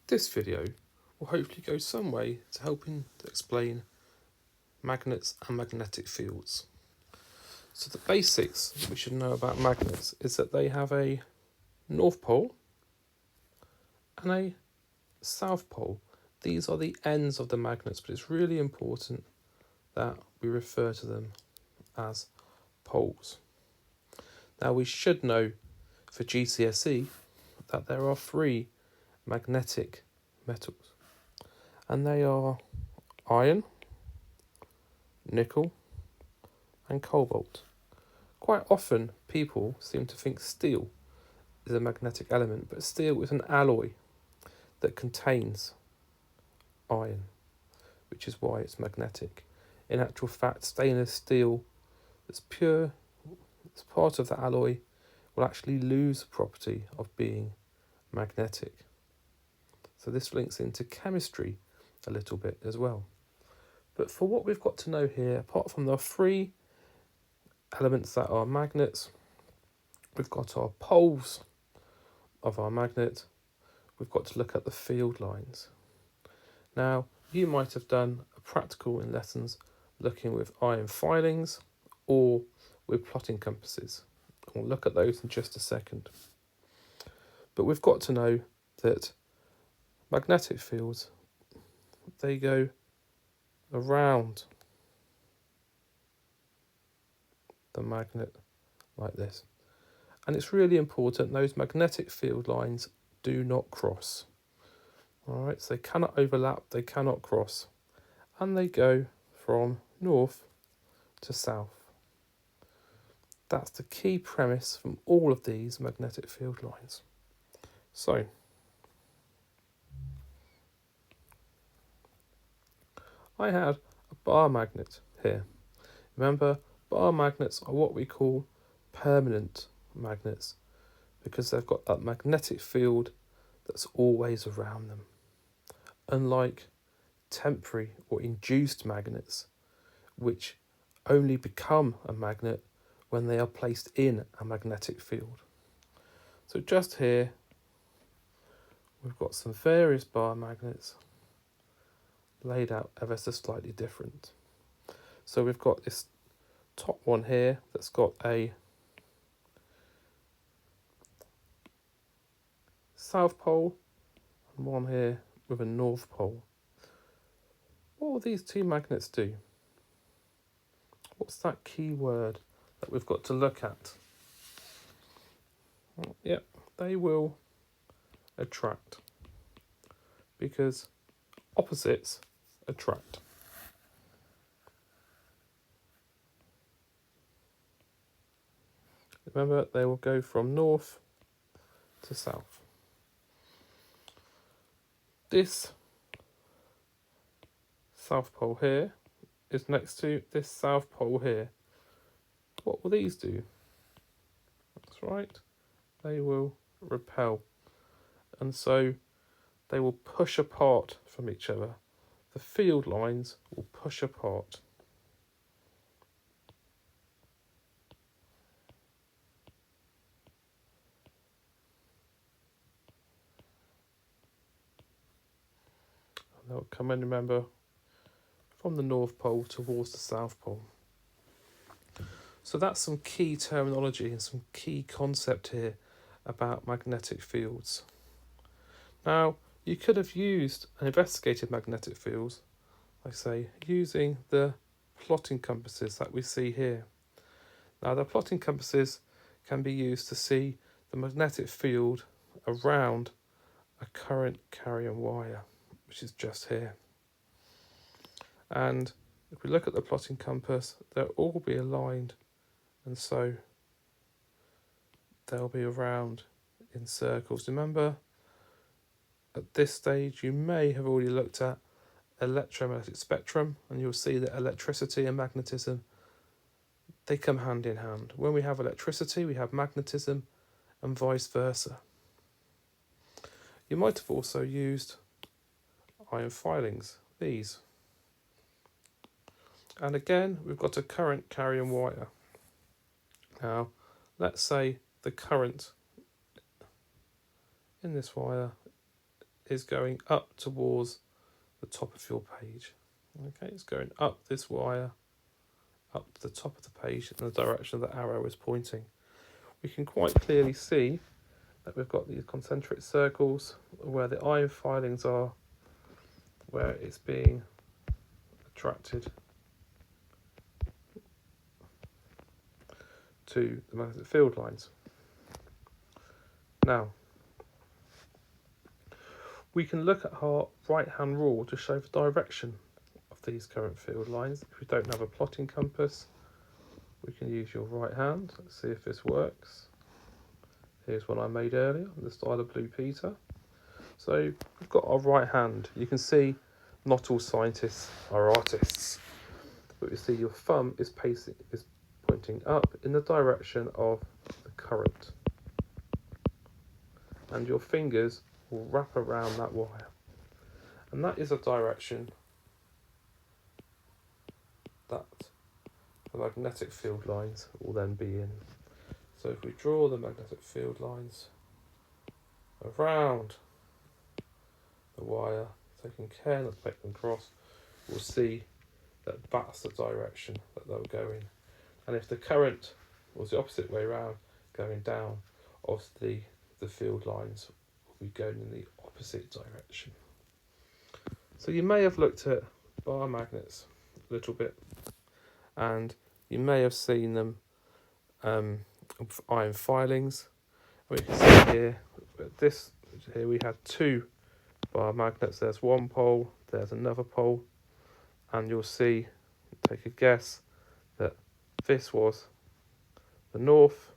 This video will hopefully go some way to helping to explain magnets and magnetic fields. So the basics that we should know about magnets is that they have a north pole and a south pole. These are the ends of the magnets, but it's really important that we refer to them as poles. Now we should know for GCSE that there are three magnetic metals, and they are iron, nickel and cobalt. Quite often people seem to think steel is a magnetic element, but steel is an alloy that contains iron, which is why it's magnetic. In actual fact, stainless steel that's pure as part of the alloy will actually lose the property of being magnetic. So this links into chemistry a little bit as well. But for what we've got to know here, apart from the three elements that are magnets, we've got our poles of our magnet, we've got to look at the field lines. Now, you might have done a practical in lessons looking with iron filings or with plotting compasses. We'll look at those in just a second. But we've got to know that magnetic fields, they go around the magnet like this. And it's really important those magnetic field lines do not cross. Alright, so they cannot overlap, they cannot cross. And they go from north to south. That's the key premise from all of these magnetic field lines. So, I had a bar magnet here. Remember, bar magnets are what we call permanent magnets because they've got that magnetic field that's always around them. Unlike temporary or induced magnets, which only become a magnet when they are placed in a magnetic field. So just here, we've got some various bar magnets laid out ever so slightly different. So we've got this top one here that's got a south pole and one here with a north pole. What will these two magnets do? What's that key word that we've got to look at? Well, yep, they will attract because opposites attract. Remember, they will go from north to south. This south pole here is next to this south pole here. What will these do? That's right, they will repel. And so they will push apart from each other. The field lines will push apart. And they'll come in, remember, from the North Pole towards the South Pole. So that's some key terminology and some key concept here about magnetic fields. Now, you could have used and investigated magnetic fields, like I say, using the plotting compasses that we see here. Now, the plotting compasses can be used to see the magnetic field around a current carrying wire, which is just here. And if we look at the plotting compass, they'll all be aligned, and so they'll be around in circles. Remember, at this stage, you may have already looked at electromagnetic spectrum, and you'll see that electricity and magnetism, they come hand in hand. When we have electricity, we have magnetism, and vice versa. You might have also used iron filings, these. And again, we've got a current carrying wire. Now, let's say the current in this wire is going up towards the top of your page. Okay, it's going up this wire, up to the top of the page in the direction the arrow is pointing. We can quite clearly see that we've got these concentric circles where the iron filings are, where it's being attracted to the magnetic field lines. Now, we can look at our right-hand rule to show the direction of these current field lines. If we don't have a plotting compass, we can use your right hand. Let's see if this works. Here's one I made earlier in the style of Blue Peter. So we've got our right hand. You can see not all scientists are artists, but you see your thumb is pointing up in the direction of the current, and your fingers will wrap around that wire, and that is a direction that the magnetic field lines will then be in. So if we draw the magnetic field lines around the wire, taking care not to make them cross, we'll see that that's the direction that they'll go in. And if the current was the opposite way around, going down, obviously the field lines will be going in the opposite direction. So you may have looked at bar magnets a little bit, and you may have seen them iron filings. We can see here, we had two bar magnets. There's one pole, there's another pole, and you'll see, take a guess, that this was the north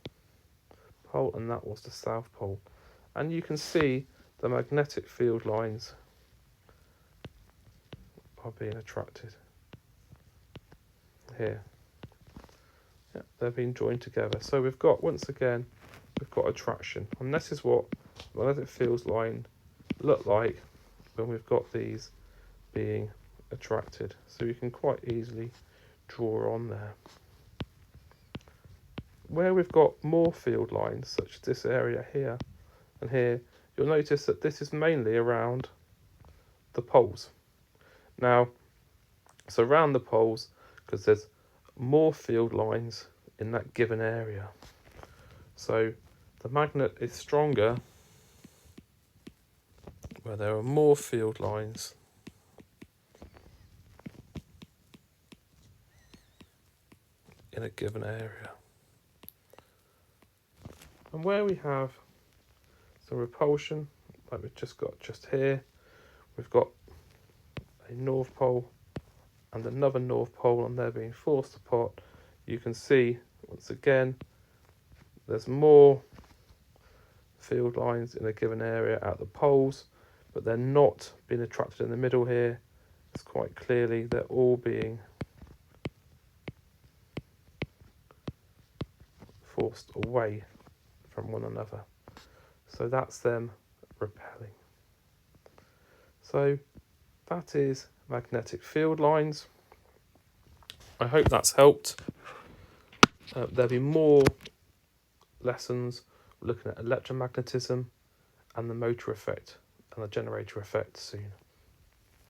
pole and that was the south pole. And you can see the magnetic field lines are being attracted here. Yeah, they're being joined together. So we've got, once again, we've got attraction. And this is what magnetic field line look like when we've got these being attracted. So we can quite easily draw on there. Where we've got more field lines, such as this area here and here, you'll notice that this is mainly around the poles. Now, it's around the poles because there's more field lines in that given area. So the magnet is stronger where there are more field lines in a given area. And where we have some repulsion, like we've just got just here, we've got a north pole and another north pole, and they're being forced apart. You can see, once again, there's more field lines in a given area at the poles, but they're not being attracted in the middle here. It's quite clearly they're all being forced away from one another. So that's them repelling. So that is magnetic field lines. I hope that's helped. There'll be more lessons looking at electromagnetism and the motor effect and the generator effect soon.